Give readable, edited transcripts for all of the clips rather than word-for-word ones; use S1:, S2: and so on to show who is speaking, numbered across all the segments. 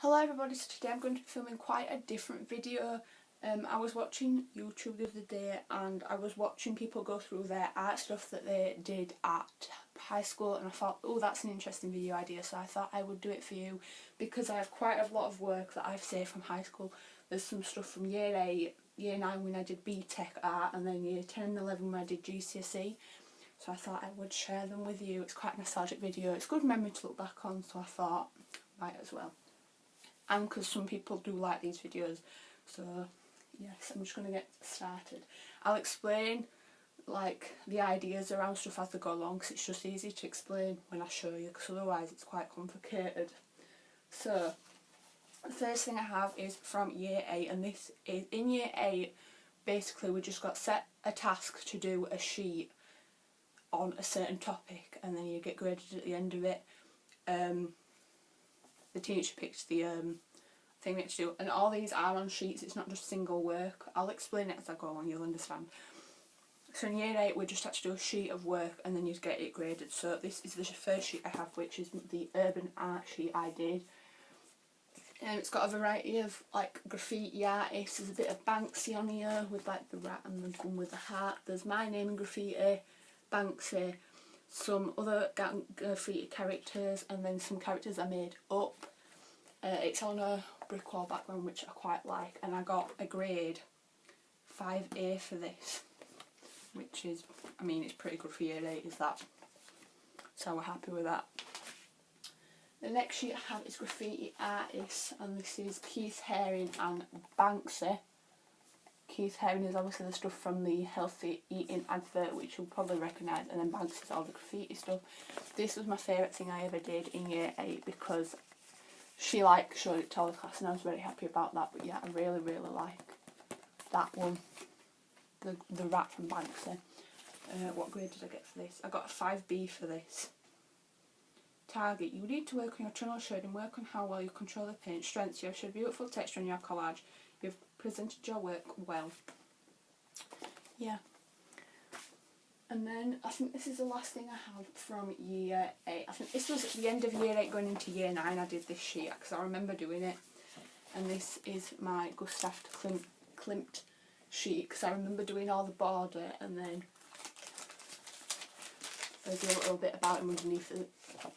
S1: Hello everybody, so today I'm going to be filming quite a different video. I was watching YouTube the other day and I was watching people go through their art stuff that they did at high school, and I thought, oh, that's an interesting video idea, so I thought I would do it for you because I have quite a lot of work that I've saved from high school. There's some stuff from year 8, year 9 when I did BTEC art, and then year 10 and 11 when I did GCSE. So I thought I would share them with you. It's quite a nostalgic video. It's a good memory to look back on, so I thought might as well. And because some people do like these videos, so yes, I'm just going to get started. I'll explain like the ideas around stuff as they go along, because it's just easy to explain when I show you, because otherwise it's quite complicated. So the first thing I have is from year 8, and this is in year 8. Basically we just got set a task to do a sheet on a certain topic, and then you get graded at the end of it. The teacher picked the thing we had to do, and all these are on sheets, it's not just single work. I'll explain it as I go along, you'll understand. So in year 8 we just had to do a sheet of work and then you'd get it graded. So this is the first sheet I have, which is the urban art sheet I did. And it's got a variety of like graffiti artists. There's a bit of Banksy on here with like the rat and the gun with the heart. There's my name in graffiti, Banksy, some other graffiti characters, and then some characters I made up. It's on a brick wall background, which I quite like, and I got a grade 5A for this, which is, I mean, it's pretty good for year 8, is that? So we're happy with that. The next sheet I have is graffiti artists, and this is Keith Haring and Banksy. Keith Haring is obviously the stuff from the healthy eating advert, which you'll probably recognise, and then Banksy is all the graffiti stuff. This was my favourite thing I ever did in year 8 because she like showed it to all the class, and I was very happy about that. But yeah, I really like that one, the rat from Banksy. What grade did I get for this? I got a 5B for this. Target: you need to work on your tunnel shading, work on how well you control the paint. Strengths: you have showed beautiful texture on your collage. You've presented your work well. Yeah. And then I think this is the last thing I have from year 8. I think this was at the end of year 8 going into year 9 I did this sheet, because I remember doing it. And this is my Gustav Klimt sheet, because I remember doing all the border, and then there's a little bit about him underneath the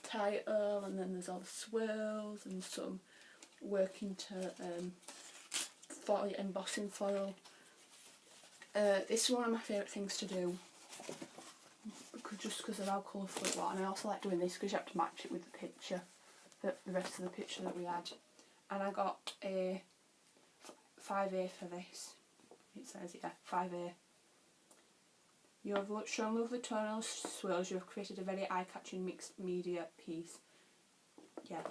S1: title, and then there's all the swirls and some working to embossing foil. This is one of my favourite things to do, just because of how colourful it was, and I also like doing this because you have to match it with the picture, the rest of the picture that we had. And I got a 5A for this. It says, yeah, 5A. You have shown lovely tonal swirls. You have created a very eye-catching mixed media piece. Yeah.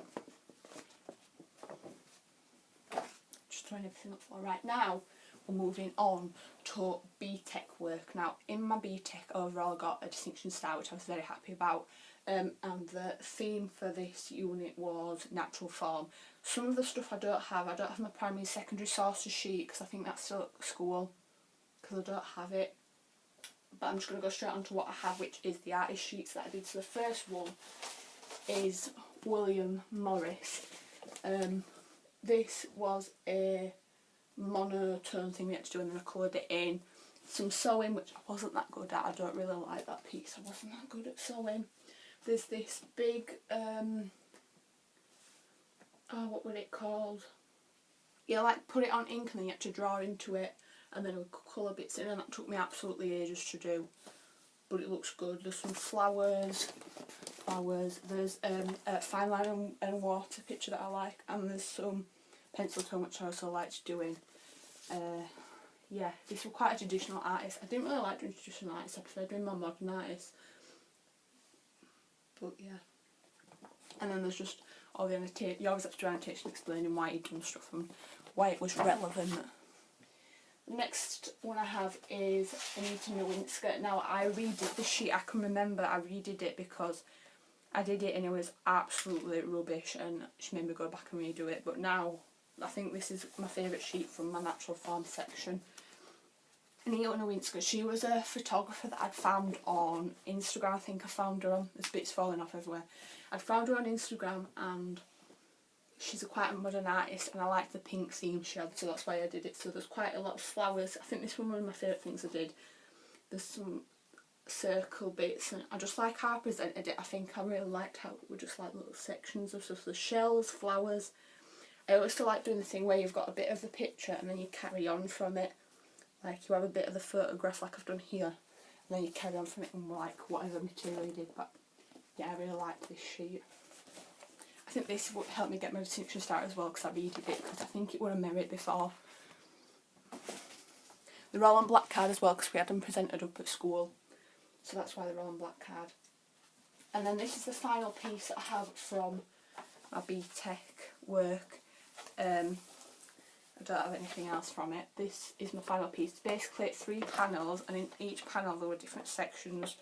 S1: Just throwing everything up for right now. We're moving on to BTEC work. Now, in my BTEC overall I got a distinction star, which I was very happy about. And the theme for this unit was natural form. Some of the stuff I don't have my primary and secondary sources sheet, because I think that's still at school, because I don't have it. But I'm just going to go straight on to what I have, which is the artist sheets that I did. So the first one is William Morris. This was a monotone thing we had to do, and then I coloured it in. Some sewing, which I wasn't that good at. I don't really like that piece. I wasn't that good at sewing. There's this big, what was it called? You like put it on ink and then you had to draw into it, and then it would colour bits in, and that took me absolutely ages to do. But it looks good. There's some flowers. There's a fine line and water picture that I like, and there's some pencil tone which I also liked doing. Yeah, this was quite a traditional artist. I didn't really like doing traditional artists, I prefer doing more modern artists. But yeah. And then there's just all the annotation. You always have to do annotation explaining why you'd done stuff and why it was relevant. The next one I have is Anita Nowinska. Now, I redid the sheet. I can remember I redid it because I did it and it was absolutely rubbish, and she made me go back and redo it. But now I think this is my favourite sheet from my natural form section. Anita Nowinska, she was a photographer that I'd found on Instagram. I think I found her on, there's bits falling off everywhere. I'd found her on Instagram, and she's quite a modern artist, and I like the pink theme she had, so that's why I did it. So there's quite a lot of flowers. I think this was one of my favourite things I did. There's some circle bits, and I just like how I presented it. I think I really liked how it were just like little sections of stuff. The shells, flowers. I also like doing the thing where you've got a bit of the picture and then you carry on from it. Like you have a bit of the photograph like I've done here, and then you carry on from it and like whatever material you did. But yeah, I really like this sheet. I think this would help me get my distinction started as well, because I redid it because I think it would have merit before. They're all on black card as well because we had them presented up at school, so that's why they're all on black card. And then this is the final piece that I have from my BTEC work. I don't have anything else from it. This is my final piece. Basically it's 3 panels, and in each panel there were different sections.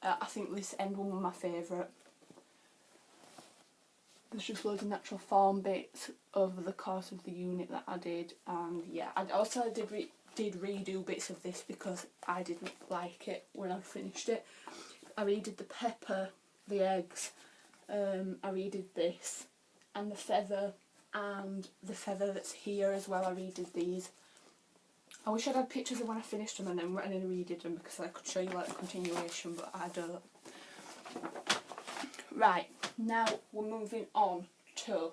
S1: I think this end one was my favourite. There's just loads of natural form bits over the course of the unit that I did, and yeah, I also did redo bits of this because I didn't like it when I finished it. I redid the pepper, the eggs, I redid this, and the feather that's here as well. I redid these. I wish I'd had pictures of when I finished them and then redid them, because I could show you like the continuation, but I don't. Right, now we're moving on to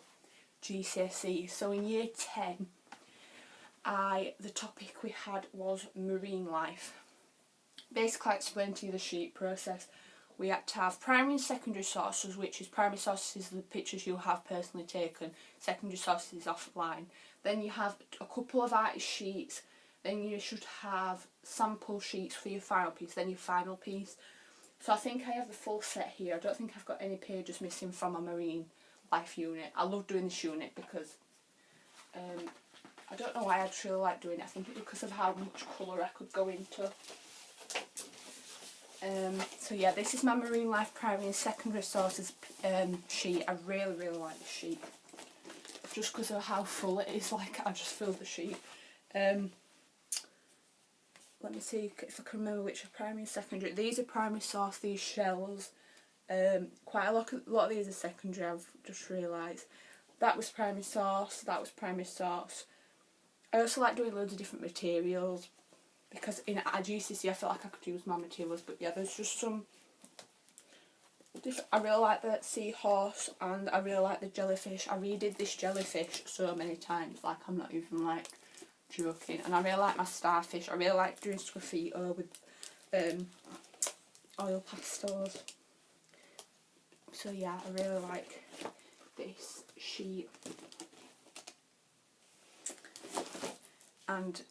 S1: GCSE. So in year 10, the topic we had was marine life. Basically I explained to you the sheet process. We had to have primary and secondary sources, which is primary sources are the pictures you have personally taken, secondary sources offline. Then you have a couple of artist sheets, then you should have sample sheets for your final piece, then your final piece. So I think I have the full set here. I don't think I've got any pages missing from my marine life unit. I love doing this unit because I don't know why I actually like doing it. I think it's because of how much colour I could go into. So yeah, this is my marine life primary and secondary sources sheet. I really, really like this sheet. Just because of how full it is, like I just filled the sheet. Let me see if I can remember which are primary and secondary. These are primary source, these shells. Quite a lot of these are secondary, I've just realised. That was primary source, that was primary source. I also like doing loads of different materials, because in GCSE I feel like I could use my materials, but yeah, there's just some different. I really like the seahorse and I really like the jellyfish. I redid this jellyfish so many times, like I'm not even like joking. And I really like my starfish. I really like doing sgraffito with oil pastels. So yeah, I really like this sheet. And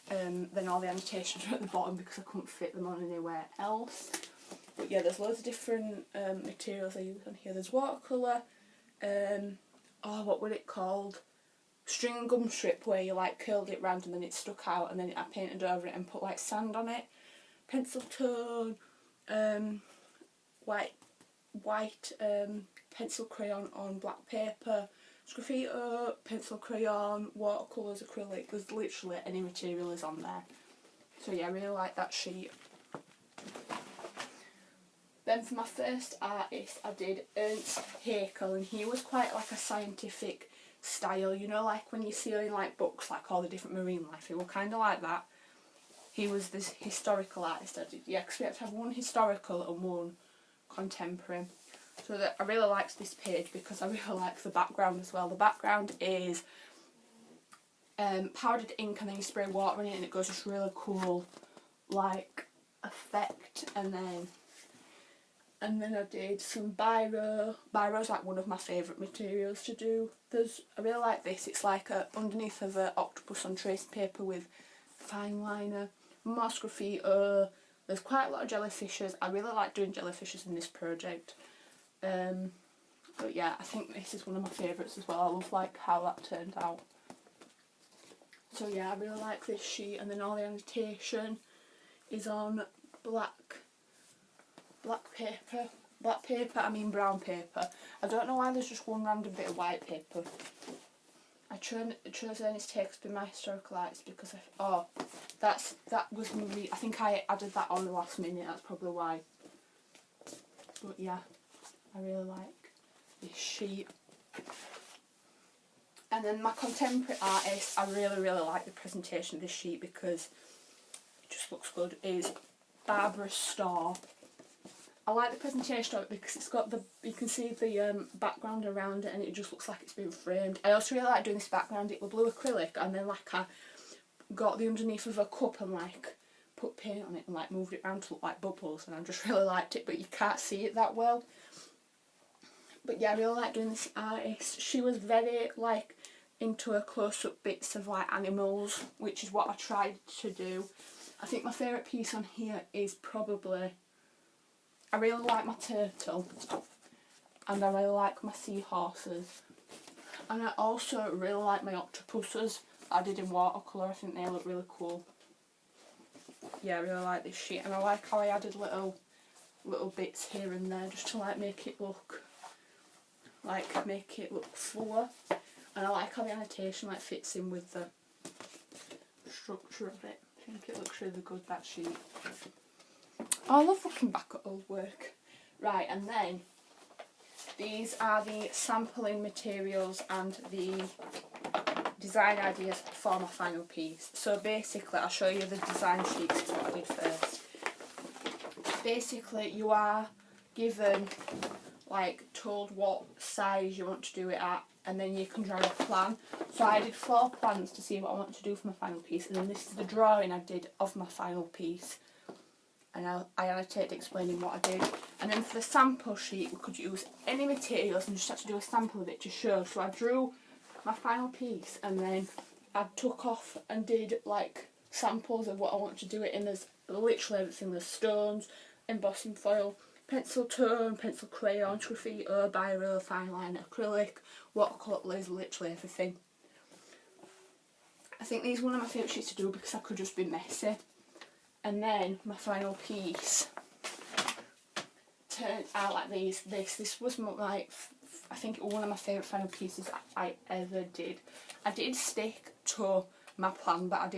S1: then all the annotations are at the bottom because I couldn't fit them on anywhere else. But yeah, there's loads of different materials I use on here. There's watercolour, what were it called? String and gum strip, where you like curled it round and then it stuck out, and then I painted over it and put like sand on it. Pencil tone, white pencil crayon on black paper, sgraffito, pencil crayon, watercolours, acrylic. There's literally any material is on there. So yeah, I really like that sheet. Then for my first artist I did Ernst Haeckel, and he was quite like a scientific style, you know, like when you see in like books like all the different marine life, he was kind of like that. He was this historical artist I did, yeah, because we had to have one historical and one contemporary. So that I really liked this page because I really like the background as well. The background is powdered ink, and then you spray water in it and it goes this really cool like effect. And then I did some biro. Biro's like one of my favourite materials to do. I really like this. It's like underneath of an octopus on tracing paper with fine liner, more sgraffito. There's quite a lot of jellyfishes. I really like doing jellyfishes in this project. But yeah, I think this is one of my favourites as well. I love like how that turned out. So yeah, I really like this sheet, and then all the annotation is on black paper. I mean brown paper. I don't know why there's just one random bit of white paper. I chose Ernest Haeckel to be my historical artist because that was Marie. I think I added that on the last minute, that's probably why. But yeah, I really like this sheet. And then my contemporary artist, I really like the presentation of this sheet because it just looks good, is Barbara Starr. I like the presentation of it because it's got the, you can see the background around it and it just looks like it's been framed. I also really like doing this background. It was blue acrylic and then like I got the underneath of a cup and like put paint on it and like moved it around to look like bubbles, and I just really liked it, but you can't see it that well. But yeah, I really like doing this artist. She was very like into her close-up bits of like animals, which is what I tried to do. I think my favourite piece on here is probably, I really like my turtle and I really like my seahorses, and I also really like my octopuses I did in watercolour. I think they look really cool. Yeah, I really like this sheet, and I like how I added little bits here and there just to like make it look fuller, and I like how the annotation like fits in with the structure of it. I think it looks really good, that sheet. Oh, I love looking back at old work. Right, and then these are the sampling materials and the design ideas for my final piece. So basically, I'll show you the design sheets, is what I did first. Basically, you are given, like, told what size you want to do it at, and then you can draw a plan. So I did 4 plans to see what I want to do for my final piece, and then this is the drawing I did of my final piece. And I annotated explaining what I did. And then for the sample sheet, we could use any materials and just had to do a sample of it to show. So I drew my final piece and then I took off and did like samples of what I want to do it in. There's literally everything. There's stones, embossing foil, pencil tone, pencil crayon, graffito, biro, fine line, acrylic, watercolour, there's literally everything. I think these are one of my favourite sheets to do because I could just be messy. And then my final piece turned out like these. This was like, I think it was one of my favourite final pieces I ever did. I did stick to my plan, but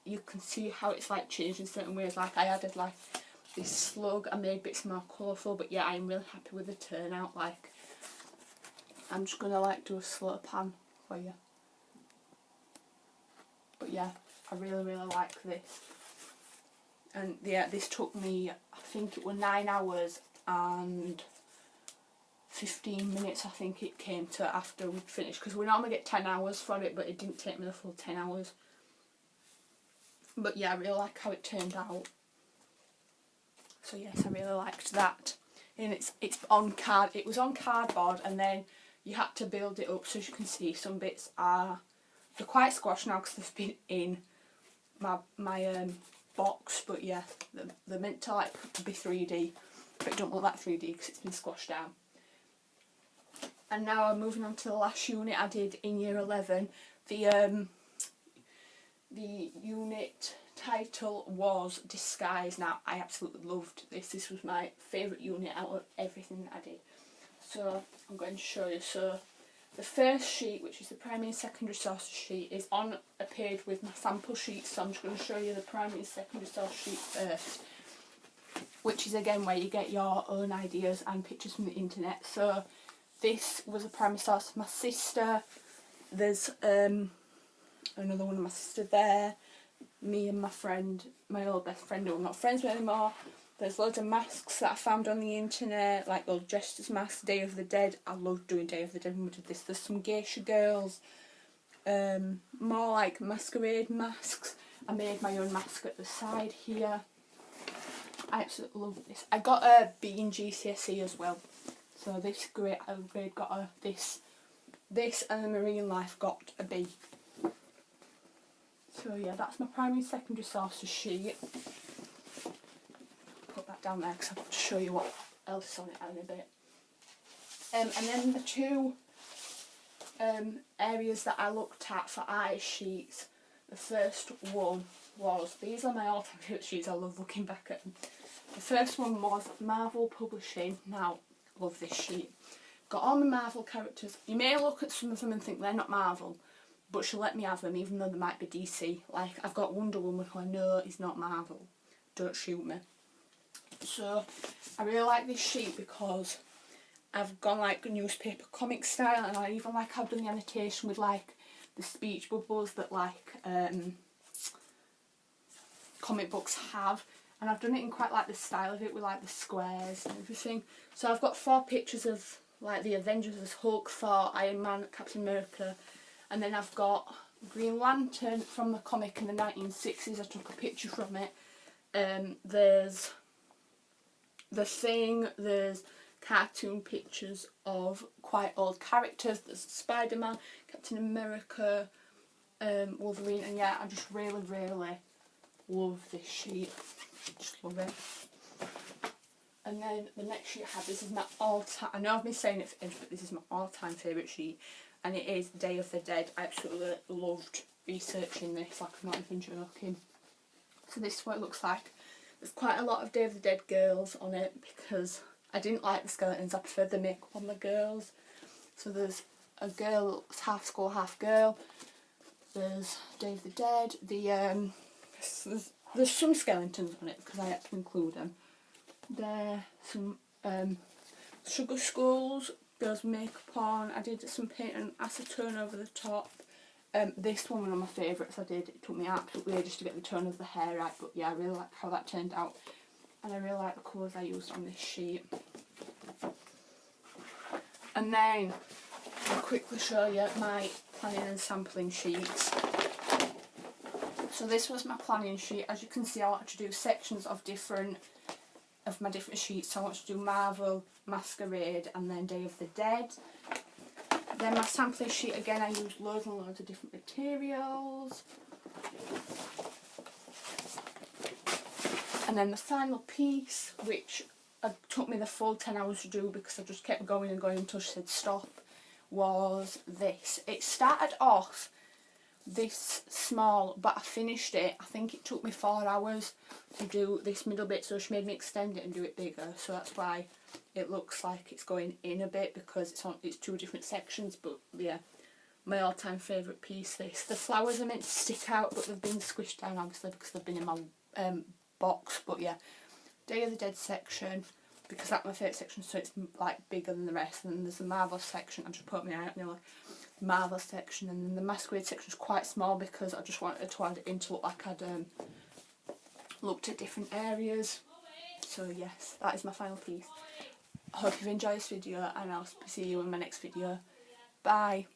S1: you can see how it's like changed in certain ways. Like I added like this slug, I made bits more colourful, but yeah, I'm really happy with the turnout. Like, I'm just gonna like do a slow pan for you. But yeah, I really like this. And yeah, this took me, I think it was 9 hours and 15 minutes, I think it came to, after we'd finished, because we normally get 10 hours for it, but it didn't take me the full 10 hours. But yeah, I really like how it turned out. So yes, I really liked that. And it's on card. It was on cardboard, and then you had to build it up. So as you can see, some bits they're quite squashed now because they've been in my box. But yeah, they're meant to like be 3D, but it don't look like 3D because it's been squashed down. And now I'm moving on to the last unit I did in year 11. The unit title was Disguise. Now, I absolutely loved this. This was my favourite unit out of everything that I did. So, I'm going to show you. So, the first sheet, which is the primary and secondary sources sheet, is on a page with my sample sheet. So, I'm just going to show you the primary and secondary source sheet first, which is again where you get your own ideas and pictures from the internet. So, this was a primary source of my sister. There's another one of my sister there, me and my friend, my old best friend who I'm not friends with anymore. There's loads of masks that I found on the internet, like those Jester's masks, Day of the Dead. I loved doing Day of the Dead when we did this. There's some geisha girls, more like masquerade masks. I made my own mask at the side here. I absolutely love this. I got a B in GCSE as well. So this grade got a this and the marine life got a B. So yeah, that's my primary and secondary sources sheet. Put that down there because I've got to show you what else is on it in a bit. And then the two areas that I looked at for art sheets, the first one was, these are my all favourite sheets, I love looking back at them. The first one was Marvel Publishing. Now, love this sheet. Got all my Marvel characters. You may look at some of them and think they're not Marvel, but she'll let me have them even though they might be DC. Like, I've got Wonder Woman who I know is not Marvel. Don't shoot me. So, I really like this sheet because I've gone like newspaper comic style, and I even like I've done the annotation with like the speech bubbles that like comic books have, and I've done it in quite like the style of it with like the squares and everything. So I've got 4 pictures of like the Avengers as Hulk, Thor, Iron Man, Captain America, and then I've got Green Lantern from the comic in the 1960s. I took a picture from it. There's The Thing, there's cartoon pictures of quite old characters. There's Spider-Man, Captain America, Wolverine, and yeah, I just really, really love this sheet. Just love it. And then the next sheet I have, this is my all-time, I know I've been saying it for ages, but this is my all-time favourite sheet, and it is Day of the Dead. I absolutely loved researching this, like I'm not even joking. So this is what it looks like. There's quite a lot of Day of the Dead girls on it because I didn't like the skeletons, I preferred the makeup on the girls. So there's a girl that's half skull, half girl. There's Day of the Dead. There's some skeletons on it because I had to include them. There, some sugar skulls, girls with makeup on. I did some paint and acetone over the top. This one of my favourites I did. It took me absolutely ages to get the tone of the hair right, but yeah, I really like how that turned out. And I really like the colours I used on this sheet. And then I'll quickly show you my planning and sampling sheets. So this was my planning sheet. As you can see, I want to do sections of my different sheets. So I want to do Marvel, Masquerade, and then Day of the Dead. Then my sampling sheet, again, I used loads and loads of different materials. And then the final piece, which took me the full 10 hours to do because I just kept going and going until she said stop, was this. It started off this small, but I finished it. I think it took me 4 hours to do this middle bit, so she made me extend it and do it bigger. So that's why it looks like it's going in a bit, because it's 2 different sections. But yeah, my all-time favourite piece, this. The flowers are meant to stick out, but they've been squished down obviously because they've been in my box. But yeah, Day of the Dead section, because that's my favourite section, so it's like bigger than the rest. And then there's the Marvel section. I just put my eye out nearly. Marvel section, and then the Masquerade section is quite small because I just wanted to add it in to look like I'd looked at different areas. So yes, that is my final piece. I hope you've enjoyed this video, and I'll see you in my next video. Bye.